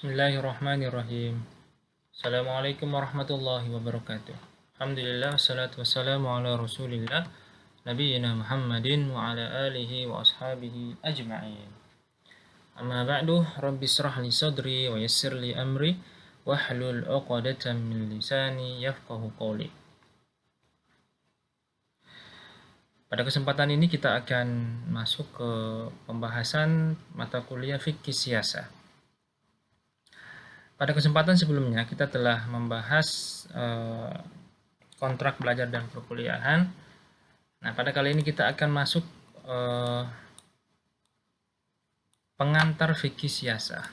Bismillahirrahmanirrahim. Assalamualaikum warahmatullahi wabarakatuh. Alhamdulillah, salatu wassalamu ala rasulillah, nabiyina Muhammadin wa ala alihi wa ashabihi ajma'in. Amma ba'du, rabbi israh li sadri wa yassir li amri wahlul 'uqdatam min lisani yafqahu qawli. Pada kesempatan ini kita akan masuk ke pembahasan mata kuliah fikih siasah. Pada kesempatan sebelumnya kita telah membahas kontrak belajar dan perkuliahan. Nah, pada kali ini kita akan masuk pengantar fikih siasah.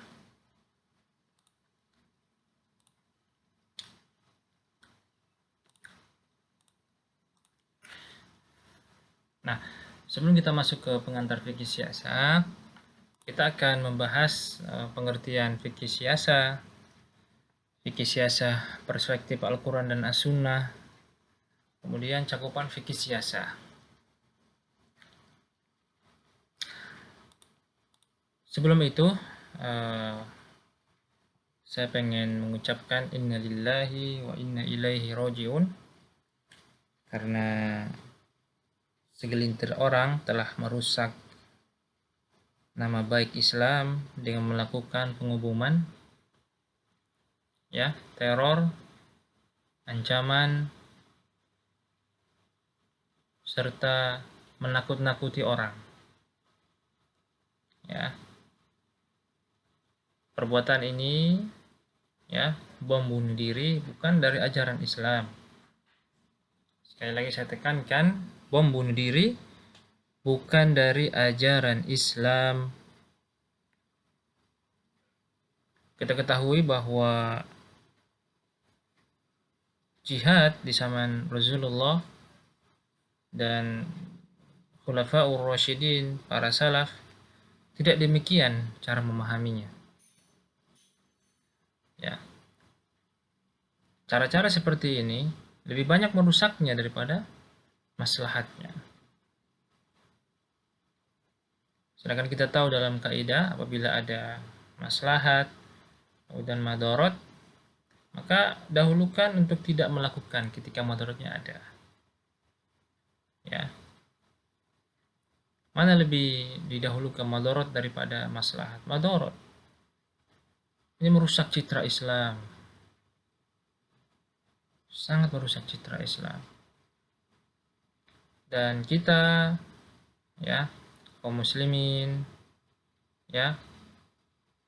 Nah, sebelum kita masuk ke pengantar fikih siasah, kita akan membahas pengertian fikih siasah, perspektif Al-Quran dan As-Sunnah, kemudian cakupan fikih siasah. Sebelum itu, saya pengen mengucapkan innalillahi wa inna ilaihi raji'un, karena segelintir orang telah merusak nama baik Islam dengan melakukan pengubuman, teror, ancaman, serta menakut-nakuti orang. Perbuatan ini, bom bunuh diri, bukan dari ajaran Islam. Sekali lagi saya tekankan, bom bunuh diri bukan dari ajaran Islam. Kita ketahui bahwa jihad di zaman Rasulullah dan Khulafaur Rasyidin, para salaf, tidak demikian cara memahaminya. Cara-cara seperti ini lebih banyak merusaknya daripada maslahatnya. Sedangkan kita tahu dalam kaidah, apabila ada maslahat dan madarat, maka dahulukan untuk tidak melakukan ketika madaratnya ada. Mana lebih didahulukan madarat daripada maslahat? Madarat. Ini merusak citra Islam. Sangat merusak citra Islam. Dan kita, kaum muslimin,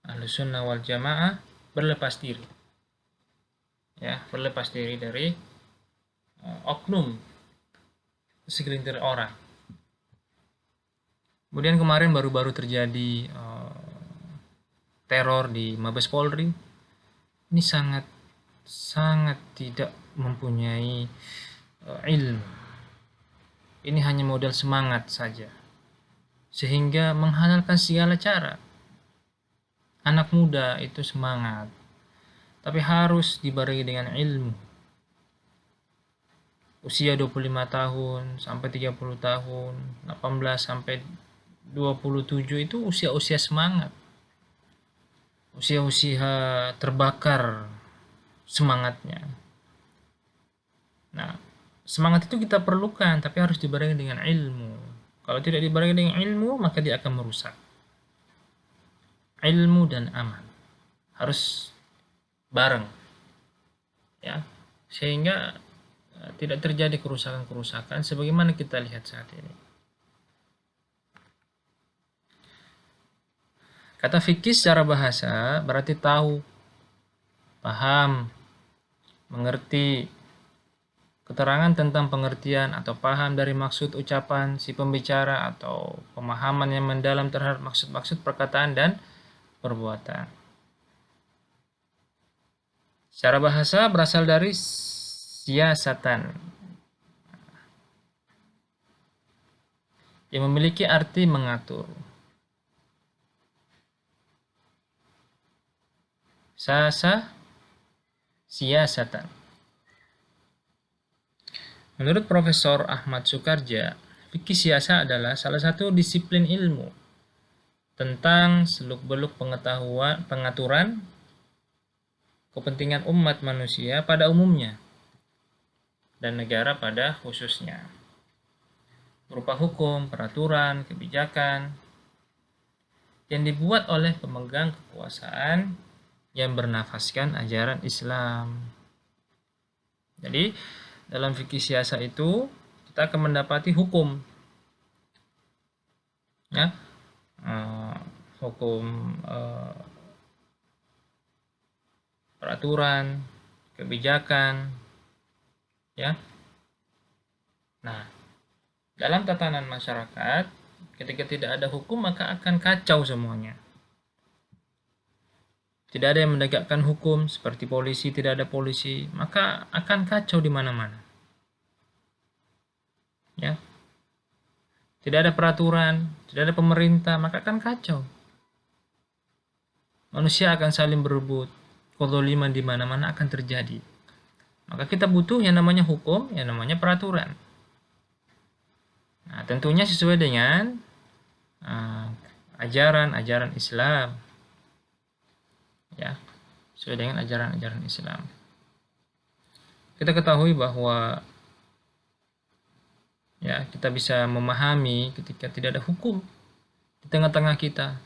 Ahlus Sunnah wal Jamaah, berlepas diri. Berlepas diri dari oknum segelintir orang. Kemudian kemarin baru-baru terjadi teror di Mabes Polri. Ini sangat tidak mempunyai ilmu. Ini hanya modal semangat saja, sehingga menghalalkan segala cara. Anak muda itu semangat, tapi harus dibarengi dengan ilmu. Usia 25 tahun sampai 30 tahun, 18 sampai 27 itu usia-usia semangat. Usia-usia terbakar semangatnya. Nah, semangat itu kita perlukan, tapi harus dibarengi dengan ilmu. Kalau tidak dibarengi dengan ilmu, maka dia akan merusak. Ilmu dan amal harus bareng, sehingga tidak terjadi kerusakan-kerusakan sebagaimana kita lihat saat ini. Kata fikih secara bahasa berarti tahu, paham, mengerti, keterangan tentang pengertian atau paham dari maksud ucapan si pembicara atau pemahaman yang mendalam terhadap maksud-maksud perkataan dan perbuatan. Secara bahasa berasal dari siasatan, yang memiliki arti mengatur. Sasa, siasatan. Menurut Profesor Ahmad Sukarja, fikih siasah adalah salah satu disiplin ilmu tentang seluk-beluk pengetahuan, pengaturan, kepentingan umat manusia pada umumnya dan negara pada khususnya, berupa hukum, peraturan, kebijakan yang dibuat oleh pemegang kekuasaan yang bernafaskan ajaran Islam. Jadi, dalam fikih siasa itu kita akan mendapati hukum, ya, hukum, peraturan, kebijakan, ya. Nah, dalam tatanan masyarakat, ketika tidak ada hukum maka akan kacau semuanya. Tidak ada yang menegakkan hukum, seperti polisi, tidak ada polisi, maka akan kacau di mana-mana. Ya. Tidak ada peraturan, tidak ada pemerintah, maka akan kacau. Manusia akan saling berebut, kezaliman di mana-mana akan terjadi. Maka kita butuh yang namanya hukum, yang namanya peraturan. Nah, tentunya sesuai dengan ajaran-ajaran Islam. Ya, sesuai dengan ajaran-ajaran Islam. Kita ketahui bahwa ya, kita bisa memahami ketika tidak ada hukum di tengah-tengah kita.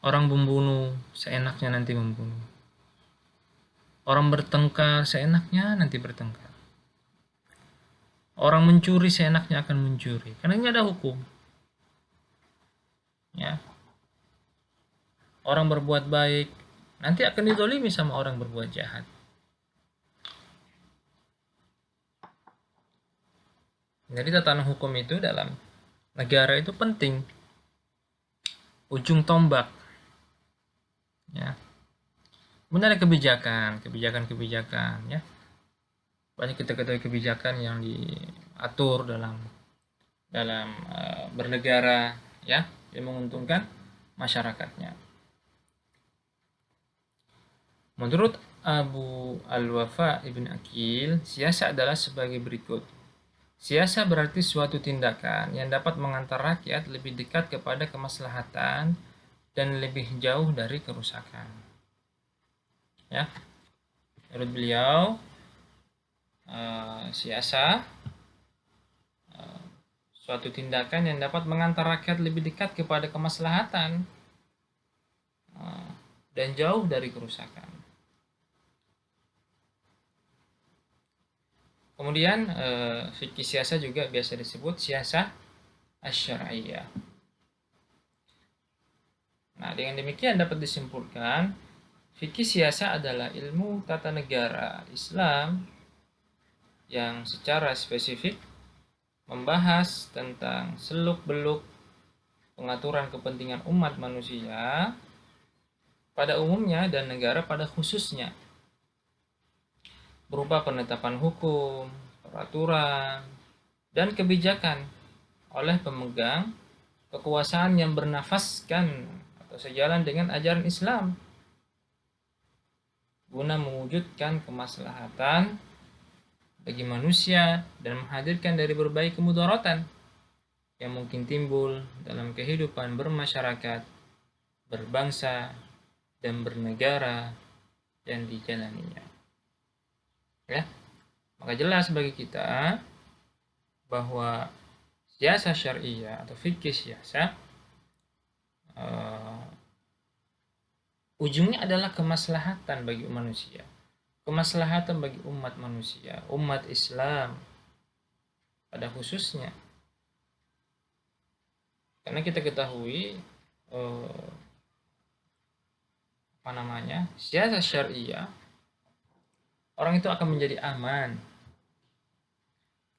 Orang membunuh, seenaknya nanti membunuh. Orang bertengkar, seenaknya nanti bertengkar. Orang mencuri, seenaknya akan mencuri. Karena ini ada hukum. Ya. Orang berbuat baik, nanti akan dizalimi sama orang berbuat jahat. Jadi tatanan hukum itu dalam negara itu penting. Ujung tombak. Ya. Kemudian ada kebijakan, ya. Banyak kita ketahui kebijakan yang diatur dalam bernegara, ya, yang menguntungkan masyarakatnya. Menurut Abu Al-Wafa Ibn Aqil, siasa adalah sebagai berikut. Siasa berarti suatu tindakan yang dapat mengantar rakyat lebih dekat kepada kemaslahatan dan lebih jauh dari kerusakan. Ya, menurut beliau, siasa suatu tindakan yang dapat mengantar rakyat lebih dekat kepada kemaslahatan dan jauh dari kerusakan. Kemudian fikih siasa juga biasa disebut siasa asy-syar'iyyah. Nah, dengan demikian dapat disimpulkan fikih siasa adalah ilmu tata negara Islam yang secara spesifik membahas tentang seluk-beluk pengaturan kepentingan umat manusia pada umumnya dan negara pada khususnya, berupa penetapan hukum, peraturan, dan kebijakan oleh pemegang kekuasaan yang bernafaskan atau sejalan dengan ajaran Islam guna mewujudkan kemaslahatan bagi manusia dan menghadirkan dari berbagai kemudaratan yang mungkin timbul dalam kehidupan bermasyarakat, berbangsa, dan bernegara yang dijalaninya. Ya, maka jelas bagi kita bahwa siasa syariah atau fikih siasa ujungnya adalah kemaslahatan bagi manusia, kemaslahatan bagi umat manusia, umat Islam pada khususnya. Karena kita ketahui siasa syariah, orang itu akan menjadi aman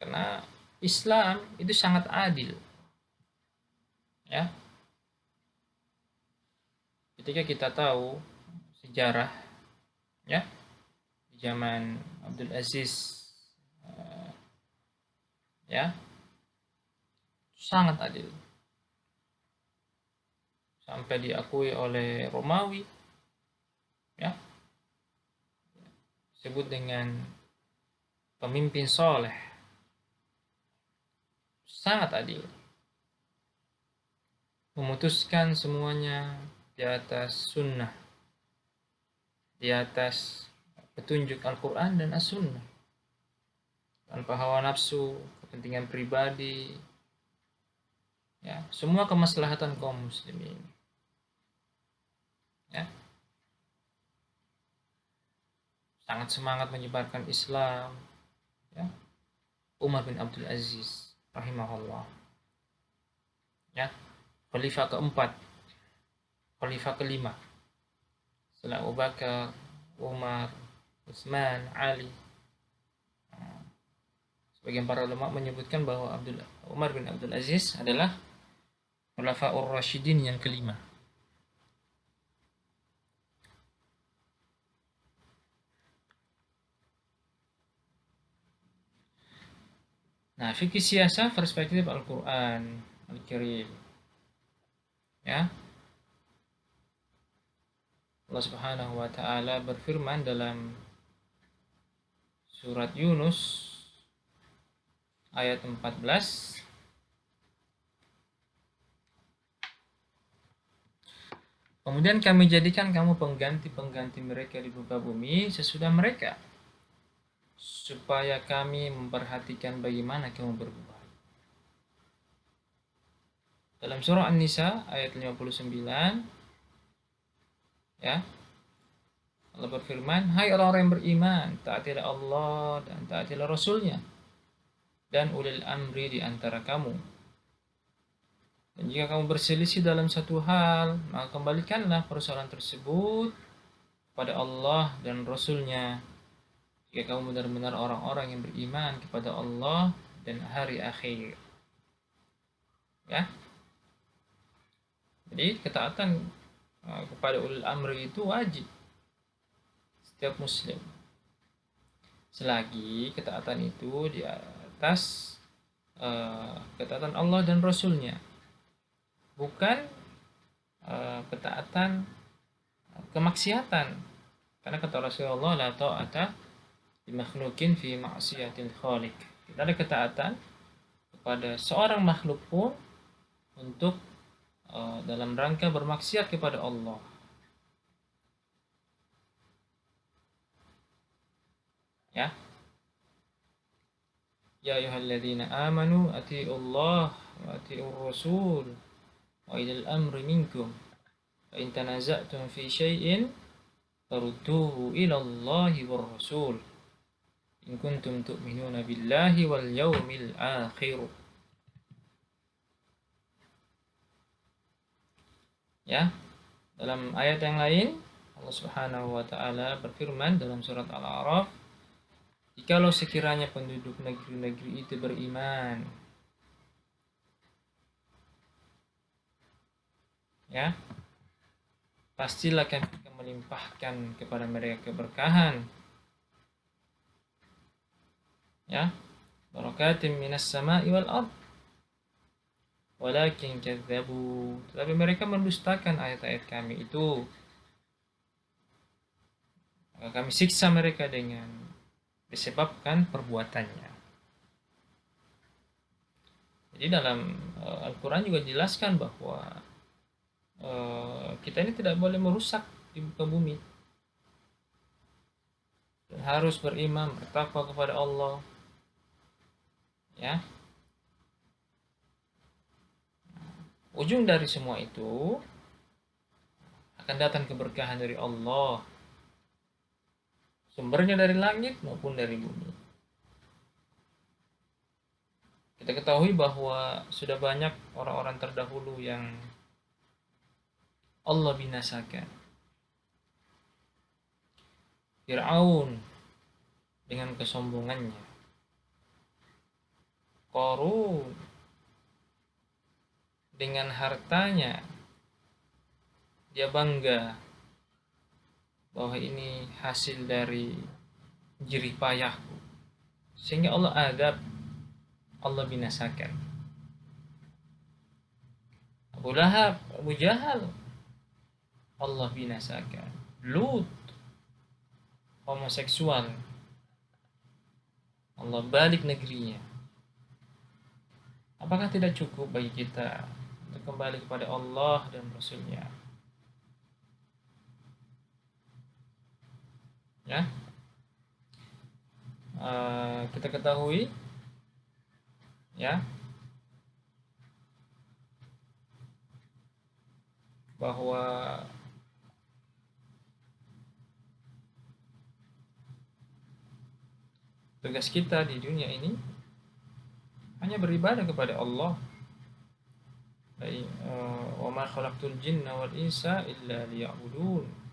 karena Islam itu sangat adil. Ya, ketika kita tahu sejarah, ya, di zaman Abdul Aziz, ya, sangat adil sampai diakui oleh Romawi, ya, disebut dengan pemimpin soleh, sangat adil, memutuskan semuanya di atas sunnah, di di atas petunjuk Al-Quran dan As-Sunnah, tanpa hawa nafsu, kepentingan pribadi, ya, semua kemaslahatan kaum muslimin, ya, sangat semangat menyebarkan Islam, ya. Umar bin Abdul Aziz rahimahullah, ya, khalifah keempat, khalifah kelima setelah Abu Bakar, Umar, Utsman, Ali. Sebagian para ulama menyebutkan bahwa Umar bin Abdul Aziz adalah Khulafaur Rasyidin yang kelima. Nah, fikih siasah perspektif Al-Quran Al-Karim, ya. Allah Subhanahu wa taala berfirman dalam surat Yunus ayat 14, kemudian kami jadikan kamu pengganti-pengganti mereka di muka bumi sesudah mereka, supaya kami memperhatikan bagaimana kamu berbuat. Dalam surah An-Nisa ayat 59, ya, Allah berfirman, hai orang-orang yang beriman, taatilah Allah dan taatilah Rasulnya dan ulil amri di antara kamu. Dan jika kamu berselisih dalam satu hal, maka kembalikanlah persoalan tersebut kepada Allah dan Rasulnya, jika kamu benar-benar orang-orang yang beriman kepada Allah dan hari akhir. Ya. Jadi ketaatan kepada ulil amri itu wajib setiap muslim, selagi ketaatan itu di atas ketaatan Allah dan Rasulnya, bukan ketaatan kemaksiatan. Karena kata Rasulullah, la ta'ata li makhluqin fi ma'siyatil khaliq. Tidak ada ketaatan kepada seorang makhluk pun untuk dalam rangka bermaksiat kepada Allah. Ya. Ya ayyuhalladzina amanu atiiullah wa atiiur rasul wa ilal amri minkum fa in tanaza'tum fi syai'in farudduhu ila Allahi war rasul in kuntum tu'minuna billahi wal yawmil akhir. Ya, dalam ayat yang lain Allah Subhanahu wa taala berfirman dalam surat Al-A'raf, jikalau sekiranya penduduk negeri-negeri itu beriman, ya, pastilah kami akan melimpahkan kepada mereka keberkahan, ya, barakatim minas sama'i wal ard, walakin kadzabu, tetapi mereka mendustakan ayat-ayat kami itu, maka kami siksa mereka dengan disebabkan perbuatannya. Jadi dalam Al-Quran juga dijelaskan bahwa kita ini tidak boleh merusak di muka bumi, dan harus beriman, bertakwa kepada Allah, ya. Ujung dari semua itu akan datang keberkahan dari Allah, sumbernya dari langit maupun dari bumi. Kita ketahui bahwa sudah banyak orang-orang terdahulu yang Allah binasakan. Fir'aun dengan kesombongannya, Qarun dengan hartanya, dia bangga bahwa ini hasil dari jerih payahku, sehingga Allah adab, Allah binasakan. Abu Lahab, Abu Jahal, Allah binasakan. Lut, homoseksual, Allah balik negerinya. Apakah tidak cukup bagi kita untuk kembali kepada Allah dan Rasulnya? Ya, kita ketahui ya bahwa tugas kita di dunia ini hanya beribadah kepada Allah. Wa ma khalaqtul jinna wal insa illa liya'budun.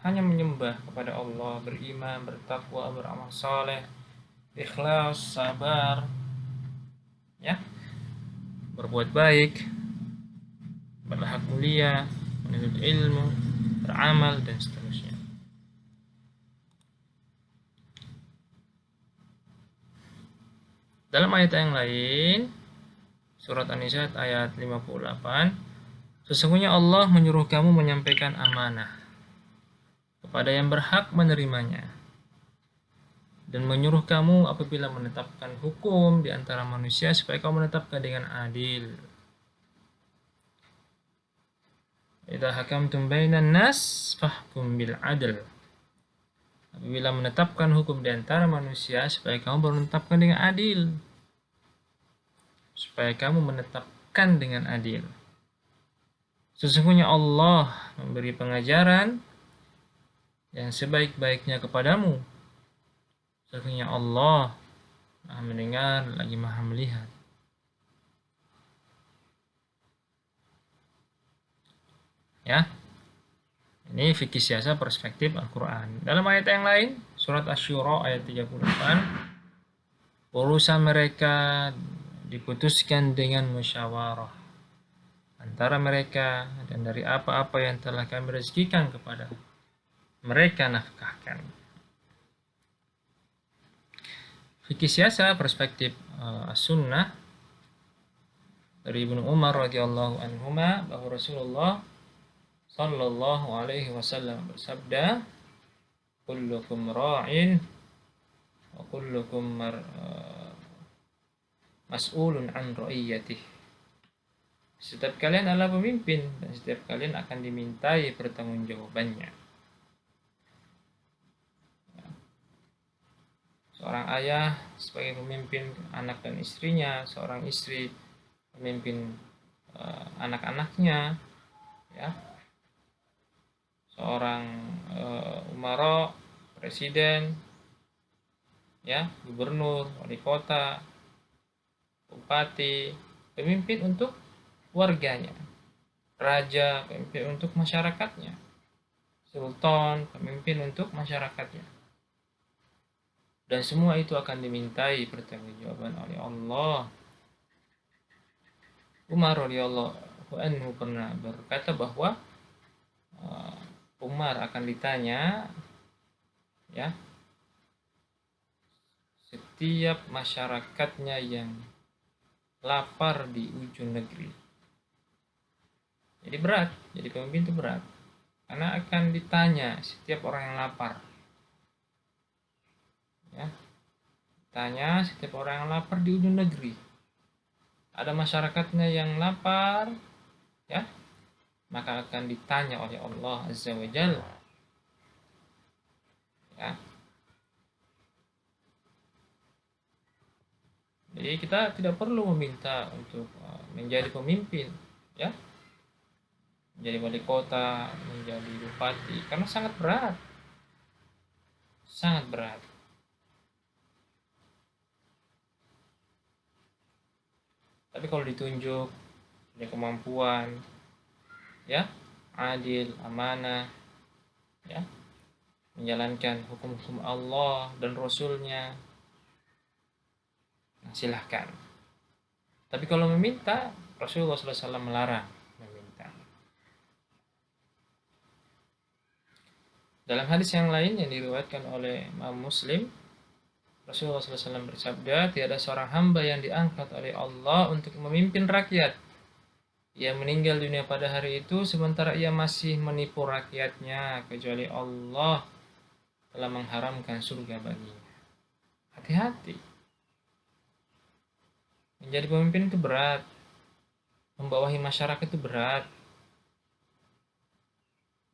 Hanya menyembah kepada Allah, beriman, bertakwa, beramal saleh, ikhlas, sabar, ya, berbuat baik, berakhlak mulia, menuntut ilmu, beramal dan seterusnya. Dalam ayat yang lain, surat An-Nisa ayat 58, sesungguhnya Allah menyuruh kamu menyampaikan amanah kepada yang berhak menerimanya, dan menyuruh kamu apabila menetapkan hukum di antara manusia supaya kamu menetapkan dengan adil. Idza hakamtum bainan nas fahkum bil adl. Apabila menetapkan hukum di antara manusia supaya kamu menetapkan dengan adil. Supaya kamu menetapkan dengan adil. Sesungguhnya Allah memberi pengajaran yang sebaik-baiknya kepadamu. Sesungguhnya Allah Maha mendengar lagi Maha melihat. Ya. Ini fikih siasa perspektif Al-Quran. Dalam ayat yang lain, surat Asy-Syura ayat 38, urusan mereka diputuskan dengan musyawarah antara mereka, dan dari apa-apa yang telah kami rezekikan kepada mereka nafkahkan. Fikih siasa perspektif As-Sunnah dari Ibnu Umar radhiyallahu anhuma bahwa Rasulullah sallallahu alaihi wasallam bersabda, kullukum ra'in wa kullukum mas'ulun an ra'iyatih. Setiap kalian adalah pemimpin dan setiap kalian akan dimintai pertanggungjawabannya. Seorang ayah sebagai pemimpin anak dan istrinya, seorang istri pemimpin anak-anaknya, ya. Seorang umara, presiden, ya, gubernur, wali kota, bupati, pemimpin untuk warganya, raja, pemimpin untuk masyarakatnya, sultan, pemimpin untuk masyarakatnya, dan semua itu akan dimintai pertanggungjawaban oleh Allah. Umar radhiyallahu anhu pernah berkata bahwa Umar akan ditanya, ya, setiap masyarakatnya yang lapar di ujung negeri. Jadi berat, jadi pemimpin itu berat, karena akan ditanya setiap orang yang lapar, ya, tanya setiap orang yang lapar di ujung negeri. Ada masyarakatnya yang lapar, ya, maka akan ditanya oleh Allah Azza wa Jalla, ya. Jadi kita tidak perlu meminta untuk menjadi pemimpin, ya, menjadi wali kota, menjadi bupati, karena sangat berat, sangat berat. Tapi kalau ditunjuk, punya kemampuan, ya, adil, amanah, ya, menjalankan hukum-hukum Allah dan Rasulnya, silahkan. Tapi kalau meminta, Rasulullah SAW melarang meminta. Dalam hadis yang lain yang diriwayatkan oleh Imam Muslim, Rasulullah SAW bersabda, tiada seorang hamba yang diangkat oleh Allah untuk memimpin rakyat. Ia meninggal dunia pada hari itu sementara ia masih menipu rakyatnya, kecuali Allah telah mengharamkan surga baginya. Hati-hati. Menjadi pemimpin itu berat. Membawahi masyarakat itu berat.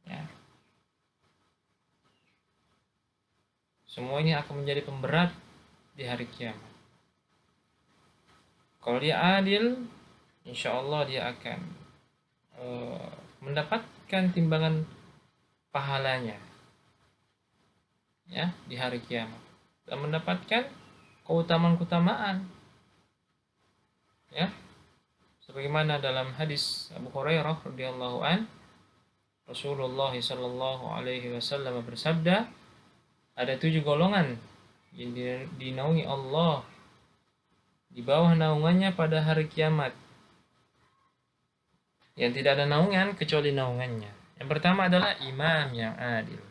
Ya. Semua ini akan menjadi pemberat di hari kiamat. Kalau dia adil, insya Allah dia akan mendapatkan timbangan pahalanya ya di hari kiamat dan mendapatkan keutamaan-keutamaan ya, sebagaimana dalam hadis Abu Hurairah radhiyallahu an, Rasulullah sallallahu alaihi wasallam bersabda, ada 7 golongan yang dinaungi Allah di bawah naungannya pada hari kiamat, yang tidak ada naungan kecuali naungannya. Yang pertama adalah imam yang adil.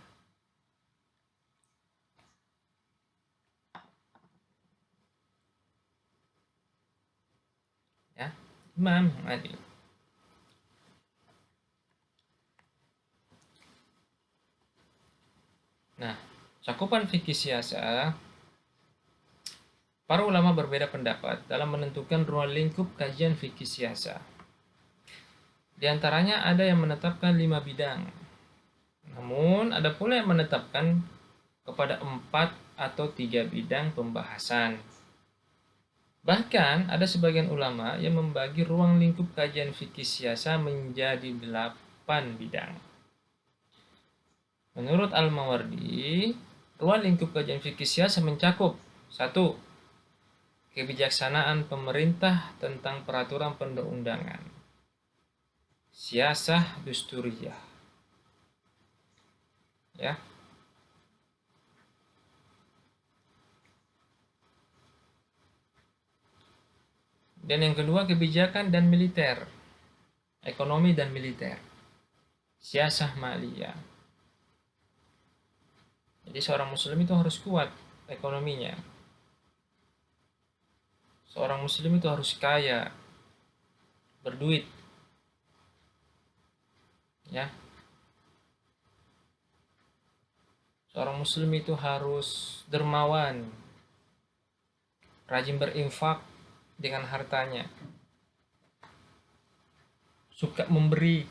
Ya, imam yang adil. Nah, cakupan fikih siasa, para ulama berbeda pendapat dalam menentukan ruang lingkup kajian fikih siasa. Di antaranya ada yang menetapkan 5 bidang. Namun ada pula yang menetapkan kepada 4 atau 3 bidang pembahasan. Bahkan ada sebagian ulama yang membagi ruang lingkup kajian fikih siasa menjadi 8 bidang. Menurut Al-Mawardi, ruang lingkup kajian fikih siasa mencakup 1. Kebijaksanaan pemerintah tentang peraturan perundang-undangan, siasah dusturiyah. Ya. Dan yang kedua, kebijakan dan militer, ekonomi dan militer, siasah maliyah. Jadi seorang muslim itu harus kuat ekonominya. Seorang muslim itu harus kaya, berduit. Ya. Seorang muslim itu harus dermawan, rajin berinfak dengan hartanya, suka memberi,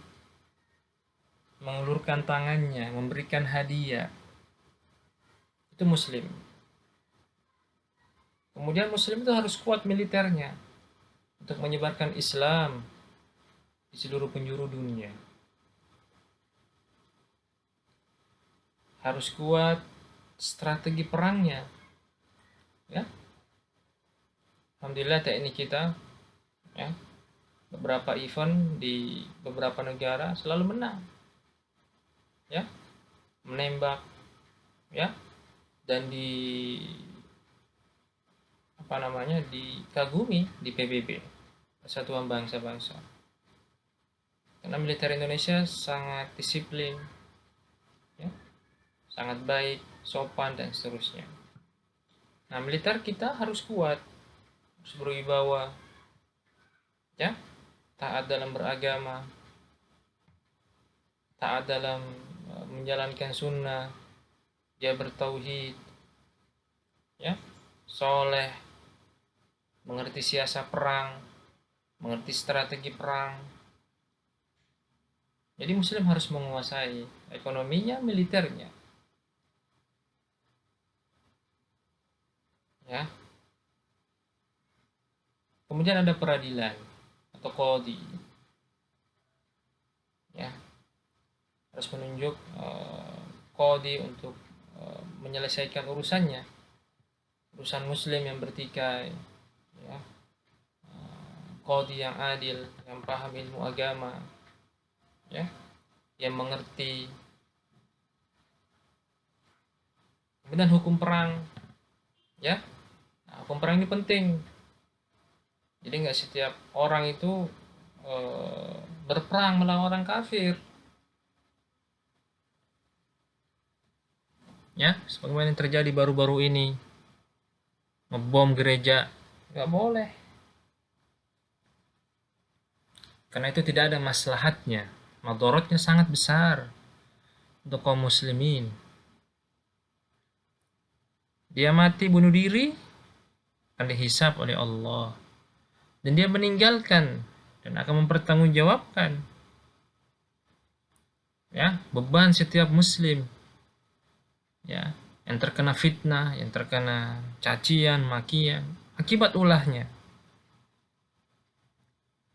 mengulurkan tangannya, memberikan hadiah. Itu muslim. Kemudian muslim itu harus kuat militernya untuk menyebarkan Islam di seluruh penjuru dunia. Harus kuat strategi perangnya. Ya. Alhamdulillah TNI kita ya, beberapa event di beberapa negara selalu menang. Ya. Menembak ya, dan dikagumi di PBB, Persatuan Bangsa-Bangsa. Karena militer Indonesia sangat disiplin, ya, sangat baik, sopan dan seterusnya. Nah, militer kita harus kuat, harus berwibawa, ya, taat dalam beragama, taat dalam menjalankan sunnah, dia bertauhid, ya, soleh, mengerti siasat perang, mengerti strategi perang. Jadi muslim harus menguasai ekonominya, militernya. Ya. Kemudian ada peradilan atau qadhi. Ya. Harus menunjuk qadhi untuk menyelesaikan urusannya, urusan muslim yang bertikai, ya, qadhi yang adil, yang paham ilmu agama, ya, yang mengerti. Kemudian hukum perang, ya, nah, hukum perang ini penting. Jadi nggak setiap orang itu berperang melawan orang kafir. Ya, sebagaimana yang terjadi baru-baru ini, ngebom gereja, nggak boleh. Karena itu tidak ada maslahatnya, madorotnya sangat besar untuk kaum muslimin. Dia mati bunuh diri akan dihisab oleh Allah, dan dia meninggalkan dan akan mempertanggungjawabkan, ya, beban setiap muslim. Ya, yang terkena fitnah, yang terkena cacian, makian, akibat ulahnya.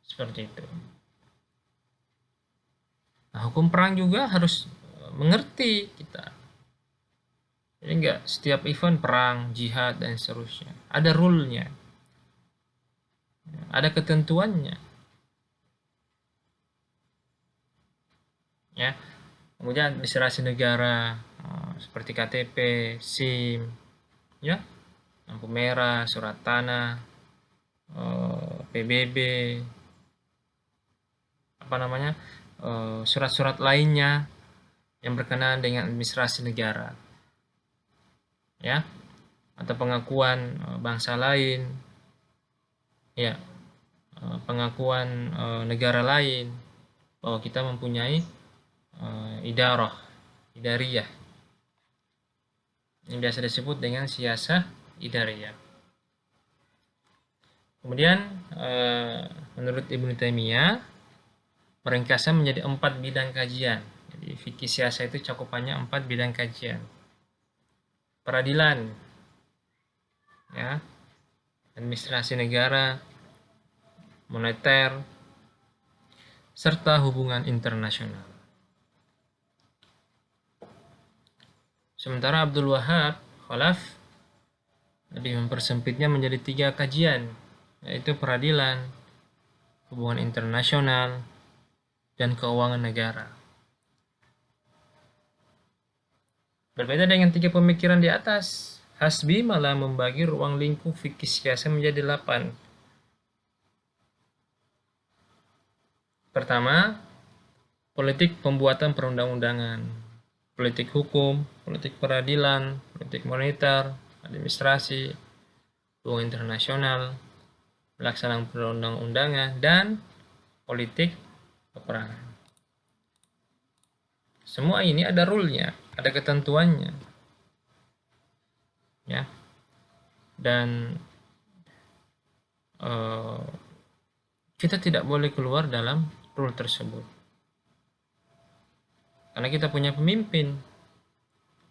Seperti itu. Nah, hukum perang juga harus mengerti kita. Jadi enggak setiap event perang, jihad, dan seterusnya. Ada rule-nya. Ada ketentuannya. Ya. Kemudian administrasi negara seperti KTP, SIM, ya, lampu merah, surat tanah, PBB, apa namanya, surat-surat lainnya yang berkenaan dengan administrasi negara, ya, atau pengakuan bangsa lain, ya, pengakuan negara lain bahwa kita mempunyai idariyah. Ini biasa disebut dengan siasah idariyah. Kemudian menurut Ibnu Taimiyah meringkasnya menjadi 4 bidang kajian. Jadi fikih siasah itu cakupannya 4 bidang kajian. Peradilan, ya, administrasi negara, moneter, serta hubungan internasional. Sementara Abdul Wahab Khalaf lebih mempersempitnya menjadi 3 kajian, yaitu peradilan, hubungan internasional, dan keuangan negara. Berbeda dengan 3 pemikiran di atas, Hasbi malah membagi ruang lingkup fikih siasah menjadi 8. Pertama, politik pembuatan perundang-undangan, politik hukum, politik peradilan, politik moneter, administrasi, hubungan internasional, pelaksanaan perundang-undangan, dan politik peperangan. Semua ini ada rule-nya, ada ketentuannya, ya. Dan kita tidak boleh keluar dalam rule tersebut. Karena kita punya pemimpin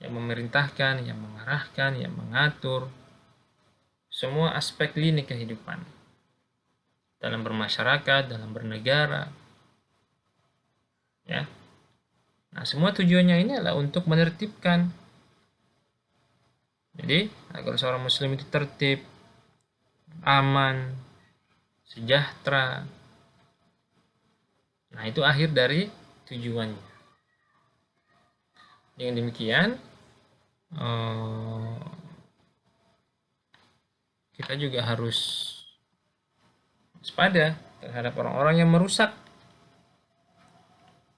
yang memerintahkan, yang mengarahkan, yang mengatur semua aspek lini kehidupan dalam bermasyarakat, dalam bernegara, ya. Nah, semua tujuannya ini adalah untuk menertibkan. Jadi, agar seorang muslim itu tertib, aman, sejahtera. Nah, itu akhir dari tujuannya. Dengan demikian, kita juga harus waspada terhadap orang-orang yang merusak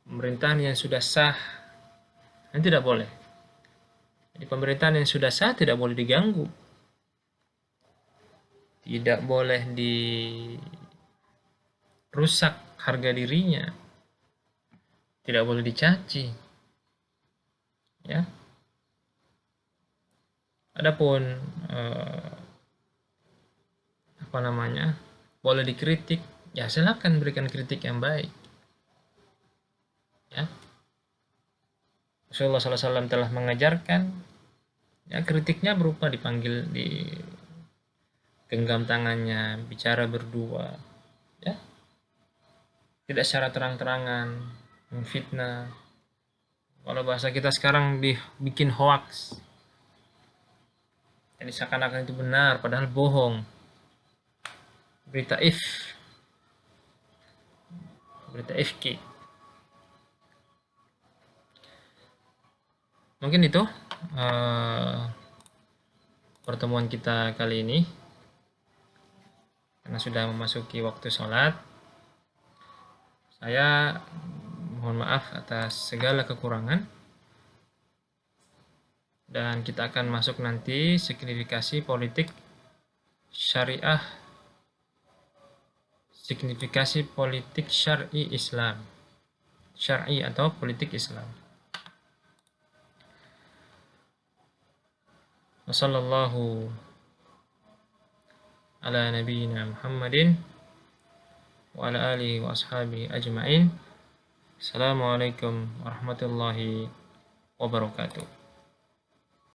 pemerintahan yang sudah sah, dan tidak boleh. Jadi pemerintahan yang sudah sah tidak boleh diganggu, tidak boleh dirusak harga dirinya, tidak boleh dicaci, ya. Adapun boleh dikritik, ya silakan berikan kritik yang baik, ya. Rasulullah SAW telah mengajarkan, ya, kritiknya berupa dipanggil, digenggam tangannya, bicara berdua, ya, tidak secara terang-terangan memfitnah. Kalau bahasa kita sekarang dibikin hoax, jadi seakan-akan itu benar padahal bohong, berita ifki. Mungkin itu pertemuan kita kali ini, karena sudah memasuki waktu sholat. Saya mohon maaf atas segala kekurangan, dan kita akan masuk nanti signifikasi politik syariah, signifikasi politik syar'i Islam, syar'i atau politik Islam. Wassallallahu ala nabiyyina Muhammadin wa ala alihi wa ashabihi ajma'in. Assalamualaikum warahmatullahi wabarakatuh.